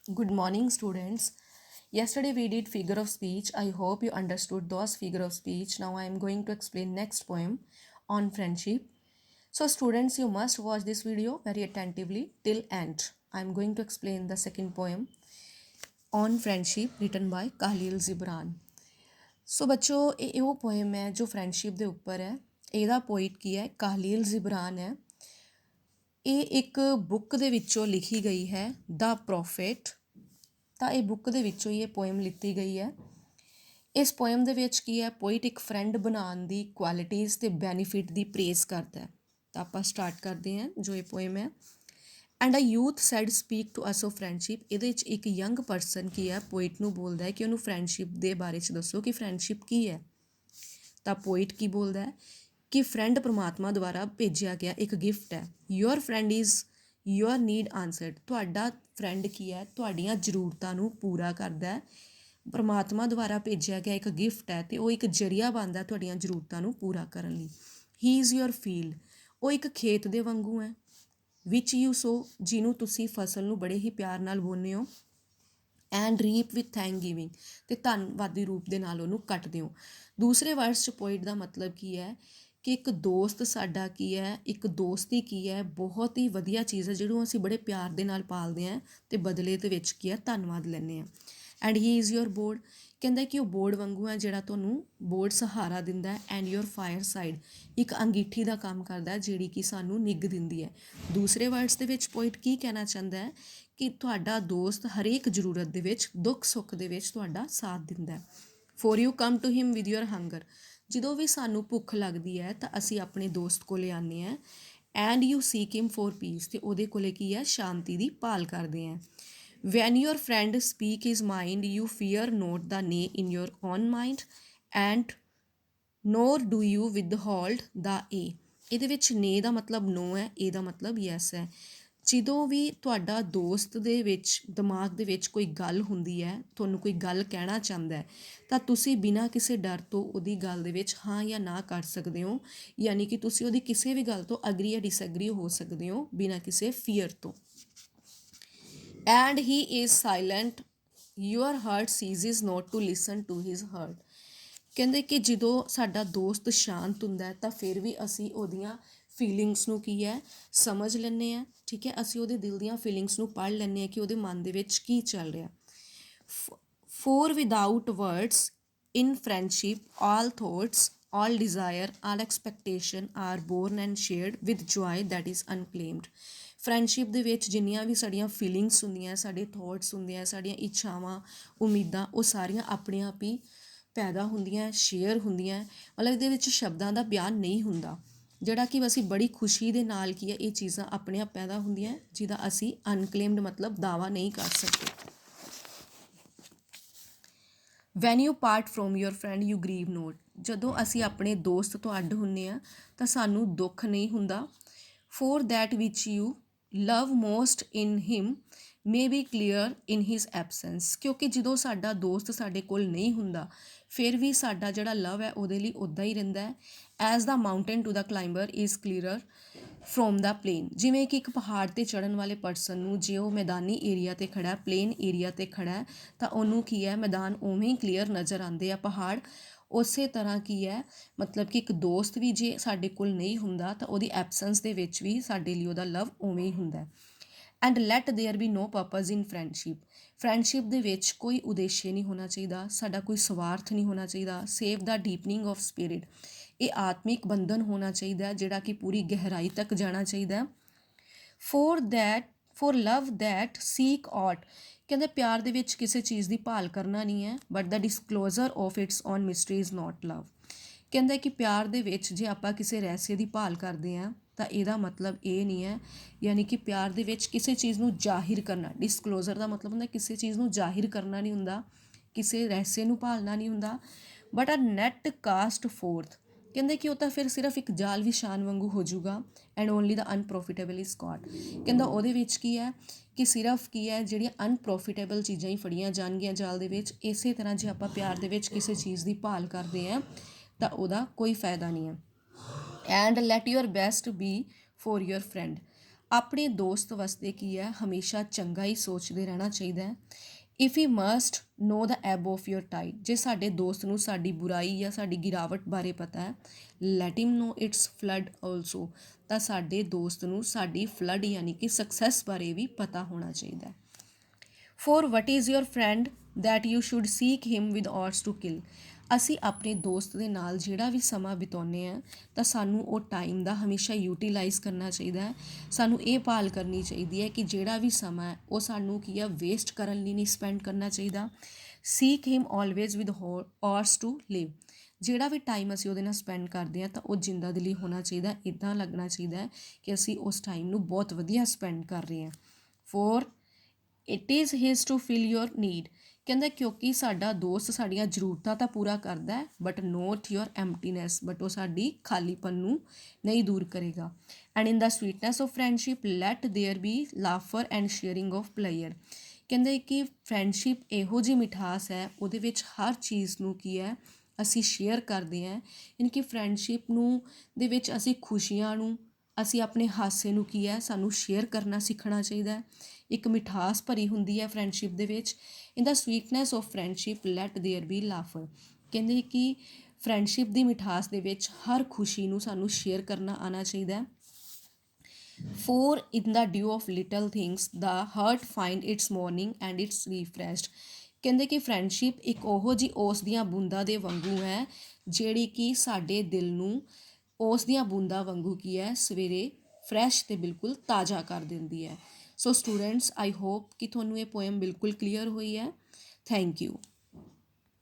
Good morning, students. Yesterday we did figure of speech. I hope you understood those figure of speech. Now I am going to explain next poem on friendship. So students, you must watch this video very attentively till end. I am going to explain the second poem on friendship written by Khalil Gibran. ਸੋ ਬੱਚੋ ਇਹ ਉਹ poem ਹੈ ਜੋ friendship ਦੇ ਉੱਪਰ ਹੈ। ਇਹਦਾ poet ਕੀ ਹੈ? ਕਾਹਲੀਲ ਜ਼ਿਬਰਾਨ ਹੈ। ਇਹ ਇੱਕ ਬੁੱਕ ਦੇ ਵਿੱਚੋਂ ਲਿਖੀ ਗਈ ਹੈ, ਦਾ ਪ੍ਰੋਫਿਟ। ਤਾਂ ਇਹ ਬੁੱਕ ਦੇ ਵਿੱਚੋਂ ਹੀ ਇਹ ਪੋਇਮ ਲਿੱਤੀ ਗਈ ਹੈ। ਇਸ ਪੋਇਮ ਦੇ ਵਿੱਚ ਕੀ ਹੈ? ਪੋਇਟ ਇੱਕ ਫਰੈਂਡ ਬਣਾਉਣ ਦੀ ਕੁਆਲਿਟੀਜ਼ ਅਤੇ ਬੈਨੀਫਿਟ ਦੀ ਪ੍ਰੇਜ਼ ਕਰਦਾ ਹੈ। ਤਾਂ ਆਪਾਂ ਸਟਾਰਟ ਕਰਦੇ ਹਾਂ ਜੋ ਇਹ ਪੋਇਮ ਹੈ। And a youth said speak to us of friendship. ਇਹਦੇ ਵਿੱਚ ਇੱਕ ਯੰਗ ਪਰਸਨ ਕੀ ਹੈ? ਪੋਇਟ ਨੂੰ ਬੋਲਦਾ ਹੈ ਕਿ ਉਹਨੂੰ ਫਰੈਂਡਸ਼ਿਪ ਦੇ ਬਾਰੇ 'ਚ ਦੱਸੋ ਕਿ ਫਰੈਂਡਸ਼ਿਪ ਕੀ ਹੈ। ਤਾਂ ਪੋਇਟ ਕੀ ਬੋਲਦਾ ਹੈ ਕਿ ਫਰੈਂਡ ਪਰਮਾਤਮਾ ਦੁਆਰਾ ਭੇਜਿਆ ਗਿਆ ਇੱਕ ਗਿਫਟ ਹੈ। Your friend is your need ਆਨਸਰਡ। ਤੁਹਾਡਾ ਫਰੈਂਡ ਕੀ ਹੈ? ਤੁਹਾਡੀਆਂ ਜ਼ਰੂਰਤਾਂ ਨੂੰ ਪੂਰਾ ਕਰਦਾ ਹੈ। ਪਰਮਾਤਮਾ ਦੁਆਰਾ ਭੇਜਿਆ ਗਿਆ ਇੱਕ ਗਿਫਟ ਹੈ ਅਤੇ ਉਹ ਇੱਕ ਜ਼ਰੀਆ ਬਣਦਾ ਤੁਹਾਡੀਆਂ ਜ਼ਰੂਰਤਾਂ ਨੂੰ ਪੂਰਾ ਕਰਨ ਲਈ। ਹੀ ਇਜ਼ ਯੂਅਰ ਫੀਲਡ। ਉਹ ਇੱਕ ਖੇਤ ਦੇ ਵਾਂਗੂ ਹੈ। ਵਿਚ ਯੂ ਸੋ, ਜਿਹਨੂੰ ਤੁਸੀਂ ਫਸਲ ਨੂੰ ਬੜੇ ਹੀ ਪਿਆਰ ਨਾਲ ਬੋਂਦੇ ਹੋ। And reap with thank giving, ਅਤੇ ਧੰਨਵਾਦੀ ਰੂਪ ਦੇ ਨਾਲ ਉਹਨੂੰ ਕੱਟਦੇ ਹੋ। ਦੂਸਰੇ ਵਰਡਸ 'ਚ ਪੋਇਟ ਦਾ ਮਤਲਬ ਕੀ ਹੈ ਕਿ ਇੱਕ ਦੋਸਤ ਸਾਡਾ ਕੀ ਹੈ, ਇੱਕ ਦੋਸਤੀ ਕੀ ਹੈ, ਬਹੁਤ ਹੀ ਵਧੀਆ ਚੀਜ਼ ਹੈ ਜਿਹਨੂੰ ਅਸੀਂ ਬੜੇ ਪਿਆਰ ਦੇ ਨਾਲ ਪਾਲਦੇ ਹਾਂ ਅਤੇ ਬਦਲੇ ਦੇ ਵਿੱਚ ਕੀ ਹੈ? ਧੰਨਵਾਦ ਲੈਂਦੇ ਹਾਂ। And he is your board. ਕਹਿੰਦਾ ਕਿ ਉਹ ਬੋਰਡ ਵਾਂਗੂ ਹੈ ਜਿਹੜਾ ਤੁਹਾਨੂੰ ਬੋਰਡ ਸਹਾਰਾ ਦਿੰਦਾ ਹੈ। ਐਂਡ ਯੂਅਰ ਫਾਇਰ ਸਾਈਡ, ਇੱਕ ਅੰਗੀਠੀ ਦਾ ਕੰਮ ਕਰਦਾ ਜਿਹੜੀ ਕਿ ਸਾਨੂੰ ਨਿੱਘ ਦਿੰਦੀ ਹੈ। ਦੂਸਰੇ ਵਰਡਸ ਦੇ ਵਿੱਚ ਪੋਇਟ ਕੀ ਕਹਿਣਾ ਚਾਹੁੰਦਾ ਹੈ ਕਿ ਤੁਹਾਡਾ ਦੋਸਤ ਹਰੇਕ ਜ਼ਰੂਰਤ ਦੇ ਵਿੱਚ, ਦੁੱਖ ਸੁੱਖ ਦੇ ਵਿੱਚ ਤੁਹਾਡਾ ਸਾਥ ਦਿੰਦਾ ਹੈ। For you come to him with your hunger. ਜਦੋਂ ਵੀ ਸਾਨੂੰ ਭੁੱਖ ਲੱਗਦੀ ਹੈ ਤਾਂ ਅਸੀਂ ਆਪਣੇ ਦੋਸਤ ਕੋਲ ਆਉਂਦੇ ਹਾਂ। And you seek him for peace, ਅਤੇ ਉਹਦੇ ਕੋਲੇ ਕੀ ਹੈ? ਸ਼ਾਂਤੀ ਦੀ ਭਾਲ ਕਰਦੇ ਹਾਂ। When your friend speak his mind you fear not the nay in your own mind and nor do you withhold the ay. ਇਹਦੇ ਵਿੱਚ ਨੇ ਦਾ ਮਤਲਬ ਨੋ ਹੈ, ਏ ਦਾ ਮਤਲਬ ਯੈਸ ਹੈ। ਜਦੋਂ ਵੀ ਤੁਹਾਡਾ ਦੋਸਤ ਦੇ ਵਿੱਚ ਦਿਮਾਗ ਦੇ ਵਿੱਚ ਕੋਈ ਗੱਲ ਹੁੰਦੀ ਹੈ, ਤੁਹਾਨੂੰ ਕੋਈ ਗੱਲ ਕਹਿਣਾ ਚਾਹੁੰਦਾ ਹੈ, ਤਾਂ ਤੁਸੀਂ ਬਿਨਾਂ ਕਿਸੇ ਡਰ ਤੋਂ ਉਹਦੀ ਗੱਲ ਦੇ ਵਿੱਚ ਹਾਂ ਜਾਂ ਨਾ ਕਰ ਸਕਦੇ ਹੋ। ਯਾਨੀ ਕਿ ਤੁਸੀਂ ਉਹਦੀ ਕਿਸੇ ਵੀ ਗੱਲ ਤੋਂ ਅਗਰੀ ਜਾਂ ਡਿਸਐਗਰੀ ਹੋ ਸਕਦੇ ਹੋ ਬਿਨਾਂ ਕਿਸੇ ਫੀਅਰ ਤੋਂ। And he is silent your heart ceases not to listen to his heart. ਕਹਿੰਦੇ ਕਿ ਜਦੋਂ ਸਾਡਾ ਦੋਸਤ ਸ਼ਾਂਤ ਹੁੰਦਾ ਹੈ ਤਾਂ ਫਿਰ ਵੀ ਅਸੀਂ ਉਹਦੀਆਂ ਫੀਲਿੰਗਸ ਨੂੰ ਕੀ ਹੈ? ਸਮਝ ਲੈਂਦੇ ਹਾਂ। ਠੀਕ ਹੈ, ਅਸੀਂ ਉਹਦੇ ਦਿਲ ਦੀਆਂ ਫੀਲਿੰਗਸ ਨੂੰ ਪੜ੍ਹ ਲੈਂਦੇ ਹਾਂ ਕਿ ਉਹਦੇ ਮਨ ਦੇ ਵਿੱਚ ਕੀ ਚੱਲ ਰਿਹਾ। For without words in friendship all thoughts all desire all expectation are born and shared with joy that is unclaimed. Friendship ਦੇ ਵਿੱਚ ਜਿੰਨੀਆਂ ਵੀ ਸਾਡੀਆਂ ਫੀਲਿੰਗਸ ਹੁੰਦੀਆਂ, ਸਾਡੇ ਥੋਟਸ ਹੁੰਦੇ ਆ, ਸਾਡੀਆਂ ਇੱਛਾਵਾਂ, ਉਮੀਦਾਂ, ਉਹ ਸਾਰੀਆਂ ਆਪਣੇ ਆਪ ਹੀ ਪੈਦਾ ਹੁੰਦੀਆਂ, ਸ਼ੇਅਰ ਹੁੰਦੀਆਂ। ਮਤਲਬ ਇਹਦੇ ਵਿੱਚ ਸ਼ਬਦਾਂ ਦਾ ਬਿਆਨ ਨਹੀਂ ਹੁੰਦਾ, ਜਿਹੜਾ ਕਿ ਅਸੀਂ ਬੜੀ ਖੁਸ਼ੀ ਦੇ ਨਾਲ ਕੀ ਹੈ ਇਹ ਚੀਜ਼ਾਂ ਆਪਣੇ ਆਪ ਪੈਦਾ ਹੁੰਦੀਆਂ, ਜਿਹਦਾ ਅਸੀਂ ਅਨਕਲੇਮਡ ਮਤਲਬ ਦਾਅਵਾ ਨਹੀਂ ਕਰ ਸਕਦੇ। When you part from your friend you grieve not. ਜਦੋਂ ਅਸੀਂ ਆਪਣੇ ਦੋਸਤ ਤੋਂ ਅੱਡ ਹੁੰਦੇ ਹਾਂ ਤਾਂ ਸਾਨੂੰ ਦੁੱਖ ਨਹੀਂ ਹੁੰਦਾ। For that which you love most in him may be clear in his absence. ਕਿਉਂਕਿ ਜਦੋਂ ਸਾਡਾ ਦੋਸਤ ਸਾਡੇ ਕੋਲ ਨਹੀਂ ਹੁੰਦਾ ਫਿਰ ਵੀ ਸਾਡਾ ਜਿਹੜਾ ਲਵ ਹੈ ਉਹਦੇ ਲਈ ਉੱਦਾਂ ਹੀ ਰਹਿੰਦਾ ਹੈ। As the mountain to the climber is clear from the plain. ਜਿਵੇਂ ਕਿ ਇੱਕ ਪਹਾੜ 'ਤੇ ਚੜ੍ਹਨ ਵਾਲੇ ਪਰਸਨ ਨੂੰ ਜੇ ਉਹ ਮੈਦਾਨੀ ਏਰੀਆ 'ਤੇ ਖੜ੍ਹਾ, ਪਲੇਨ ਏਰੀਆ 'ਤੇ ਖੜ੍ਹਾ ਤਾਂ ਉਹਨੂੰ ਕੀ ਹੈ? ਮੈਦਾਨ ਉਵੇਂ ਹੀ ਕਲੀਅਰ ਨਜ਼ਰ ਆਉਂਦੇ ਆ, ਪਹਾੜ। ਉਸੇ ਤਰ੍ਹਾਂ ਕੀ ਹੈ? ਮਤਲਬ ਕਿ ਇੱਕ ਦੋਸਤ ਵੀ ਜੇ ਸਾਡੇ ਕੋਲ ਨਹੀਂ ਹੁੰਦਾ ਤਾਂ ਉਹਦੀ ਐਬਸੈਂਸ ਦੇ ਵਿੱਚ ਵੀ ਸਾਡੇ ਲਈ ਉਹਦਾ ਲਵ ਉਵੇਂ ਹੀ ਹੁੰਦਾ। And let there be no purpose in friendship. Friendship ਦੇ ਵਿੱਚ ਕੋਈ ਉਦੇਸ਼ ਨਹੀਂ ਹੋਣਾ ਚਾਹੀਦਾ, ਸਾਡਾ ਕੋਈ ਸਵਾਰਥ ਨਹੀਂ ਹੋਣਾ ਚਾਹੀਦਾ। ਸੇਵ ਦਾ ਡੀਪਨਿੰਗ ਆਫ ਸਪਿਰਿਟ, ਇਹ ਆਤਮਿਕ ਬੰਧਨ ਹੋਣਾ ਚਾਹੀਦਾ ਜਿਹੜਾ ਕਿ ਪੂਰੀ ਗਹਿਰਾਈ ਤੱਕ ਜਾਣਾ ਚਾਹੀਦਾ। For love that seek out. ਕਹਿੰਦੇ ਪਿਆਰ ਦੇ ਵਿੱਚ ਕਿਸੇ ਚੀਜ਼ ਦੀ ਭਾਲ ਕਰਨਾ ਨਹੀਂ ਹੈ, but the disclosure of its own mystery is not love. ਕਹਿੰਦਾ ਕਿ ਪਿਆਰ ਦੇ ਵਿੱਚ ਜੇ ਆਪਾਂ ਕਿਸੇ ਰਹੱਸੇ ਦੀ ਭਾਲ ਕਰਦੇ ਹਾਂ ਤਾਂ ਇਹਦਾ ਮਤਲਬ ਇਹ ਨਹੀਂ ਹੈ, ਯਾਨੀ ਕਿ ਪਿਆਰ ਦੇ ਵਿੱਚ ਕਿਸੇ ਚੀਜ਼ ਨੂੰ ਜ਼ਾਹਿਰ ਕਰਨਾ। ਡਿਸਕਲੋਜ਼ਰ ਦਾ ਮਤਲਬ ਹੁੰਦਾ ਕਿਸੇ ਚੀਜ਼ ਨੂੰ ਜ਼ਾਹਿਰ ਕਰਨਾ ਨਹੀਂ ਹੁੰਦਾ, ਕਿਸੇ ਰਹੱਸੇ ਨੂੰ ਭਾਲਣਾ ਨਹੀਂ ਹੁੰਦਾ। But a net cast forth. ਕਹਿੰਦੇ ਕਿ ਉਹ ਤਾਂ ਫਿਰ ਸਿਰਫ ਇੱਕ ਜਾਲ ਵਿਛਾਣ ਵਾਂਗੂ ਹੋ ਜਾਊਗਾ। ਐਂਡ ਓਨਲੀ ਦਾ ਅਨਪ੍ਰੋਫਿਟੇਬਲ ਇਜ਼ ਕਾਟ। ਕਹਿੰਦਾ ਉਹਦੇ ਵਿੱਚ ਕੀ ਹੈ ਕਿ ਸਿਰਫ ਕੀ ਹੈ ਜਿਹੜੀਆਂ ਅਨਪ੍ਰੋਫਿਟੇਬਲ ਚੀਜ਼ਾਂ ਹੀ ਫੜੀਆਂ ਜਾਣਗੀਆਂ ਜਾਲ ਦੇ ਵਿੱਚ। ਇਸੇ ਤਰ੍ਹਾਂ ਜੇ ਆਪਾਂ ਪਿਆਰ ਦੇ ਵਿੱਚ ਕਿਸੇ ਚੀਜ਼ ਦੀ ਭਾਲ ਕਰਦੇ ਹਾਂ ਤਾਂ ਉਹਦਾ ਕੋਈ ਫਾਇਦਾ ਨਹੀਂ ਹੈ। And let your best be for your friend. ਆਪਣੇ ਦੋਸਤ ਵਾਸਤੇ ਕੀ ਹੈ, ਹਮੇਸ਼ਾ ਚੰਗਾ ਹੀ ਸੋਚਦੇ ਰਹਿਣਾ ਚਾਹੀਦਾ ਹੈ। If you must know the ebb of your tide, ਜੇ ਸਾਡੇ ਦੋਸਤ ਨੂੰ ਸਾਡੀ ਬੁਰਾਈ ਜਾਂ ਸਾਡੀ ਗਿਰਾਵਟ ਬਾਰੇ ਪਤਾ ਹੈ, let him know its flood also, ਤਾਂ ਸਾਡੇ ਦੋਸਤ ਨੂੰ ਸਾਡੀ ਫਲੱਡ ਯਾਨੀ ਕਿ ਸਕਸੈਸ ਬਾਰੇ ਵੀ ਪਤਾ ਹੋਣਾ ਚਾਹੀਦਾ ਹੈ। For what is your friend that you should seek him with hours to kill, ਅਸੀਂ ਆਪਣੇ ਦੋਸਤ ਦੇ ਨਾਲ ਜਿਹੜਾ ਵੀ ਸਮਾਂ ਬਿਤਾਉਂਦੇ ਹਾਂ ਤਾਂ ਸਾਨੂੰ ਉਹ ਟਾਈਮ ਦਾ ਹਮੇਸ਼ਾ ਯੂਟੀਲਾਈਜ਼ ਕਰਨਾ ਚਾਹੀਦਾ ਹੈ। ਸਾਨੂੰ ਇਹ ਭਾਲ ਕਰਨੀ ਚਾਹੀਦੀ ਹੈ ਕਿ ਜਿਹੜਾ ਵੀ ਸਮਾਂ ਹੈ ਉਹ ਸਾਨੂੰ ਕੀ ਆ ਵੇਸਟ ਕਰਨ ਲਈ ਨਹੀਂ ਸਪੈਂਡ ਕਰਨਾ ਚਾਹੀਦਾ। Seek him always with hours to live, ਜਿਹੜਾ ਵੀ ਟਾਈਮ ਅਸੀਂ ਉਹਦੇ ਨਾਲ ਸਪੈਂਡ ਕਰਦੇ ਹਾਂ ਤਾਂ ਉਹ ਜਿੰਦਾ ਦਿਲੀ ਹੋਣਾ ਚਾਹੀਦਾ, ਇੱਦਾਂ ਲੱਗਣਾ ਚਾਹੀਦਾ ਹੈ ਕਿ ਅਸੀਂ ਉਸ ਟਾਈਮ ਨੂੰ ਬਹੁਤ ਵਧੀਆ ਸਪੈਂਡ ਕਰ ਰਹੇ ਹਾਂ। For it is his to fill your need, ਕਹਿੰਦਾ ਕਿਉਂਕਿ ਸਾਡਾ ਦੋਸਤ ਸਾਡੀਆਂ ਜ਼ਰੂਰਤਾਂ ਤਾਂ ਪੂਰਾ ਕਰਦਾ ਹੈ but not your emptiness, but ਉਹ ਸਾਡੀ ਖਾਲੀਪਨ ਨੂੰ ਨਹੀਂ ਦੂਰ ਕਰੇਗਾ। And in the sweetness of friendship let there be laughter and sharing of pleasure, ਕਹਿੰਦੇ ਕਿ ਫਰੈਂਡਸ਼ਿਪ ਇਹੋ ਜਿਹੀ ਮਿਠਾਸ ਹੈ, ਉਹਦੇ ਵਿੱਚ ਹਰ ਚੀਜ਼ ਨੂੰ ਕੀ ਹੈ ਅਸੀਂ ਸ਼ੇਅਰ ਕਰਦੇ ਹਾਂ, ਯਾਨੀ ਕਿ ਫਰੈਂਡਸ਼ਿਪ ਨੂੰ ਦੇ ਵਿੱਚ ਅਸੀਂ ਖੁਸ਼ੀਆਂ ਨੂੰ, ਅਸੀਂ ਆਪਣੇ ਹਾਸੇ ਨੂੰ ਕੀ ਹੈ ਸਾਨੂੰ ਸ਼ੇਅਰ ਕਰਨਾ ਸਿੱਖਣਾ ਚਾਹੀਦਾ ਹੈ। ਇੱਕ ਮਿਠਾਸ ਭਰੀ ਹੁੰਦੀ ਹੈ ਫਰੈਂਡਸ਼ਿਪ ਦੇ ਵਿੱਚ। In the sweetness of friendship let there be laughter, ਕਹਿੰਦੇ ਕਿ ਫਰੈਂਡਸ਼ਿਪ ਦੀ ਮਿਠਾਸ ਦੇ ਵਿੱਚ ਹਰ ਖੁਸ਼ੀ ਨੂੰ ਸਾਨੂੰ ਸ਼ੇਅਰ ਕਰਨਾ ਆਉਣਾ ਚਾਹੀਦਾ ਹੈ। For in the dew of little things the heart find its morning and its refreshed, ਕਹਿੰਦੇ ਕਿ ਫਰੈਂਡਸ਼ਿਪ ਇੱਕ ਉਹੋ ਜਿਹੀ ਓਸ ਦੀਆਂ ਬੂੰਦਾਂ ਦੇ ਵਾਂਗੂ ਹੈ ਜਿਹੜੀ ਕਿ ਸਾਡੇ ਦਿਲ ਨੂੰ ਓਸ ਦੀਆਂ ਬੂੰਦਾਂ ਵਾਂਗੂ ਕੀ ਹੈ ਸਵੇਰੇ ਫਰੈਸ਼ ਅਤੇ ਬਿਲਕੁਲ ਤਾਜ਼ਾ ਕਰ ਦਿੰਦੀ ਹੈ। ਸੋ ਸਟੂਡੈਂਟਸ, ਆਈ ਹੋਪ ਕਿ ਤੁਹਾਨੂੰ ਇਹ ਪੋਇਮ ਬਿਲਕੁਲ ਕਲੀਅਰ ਹੋਈ ਹੈ। Thank you.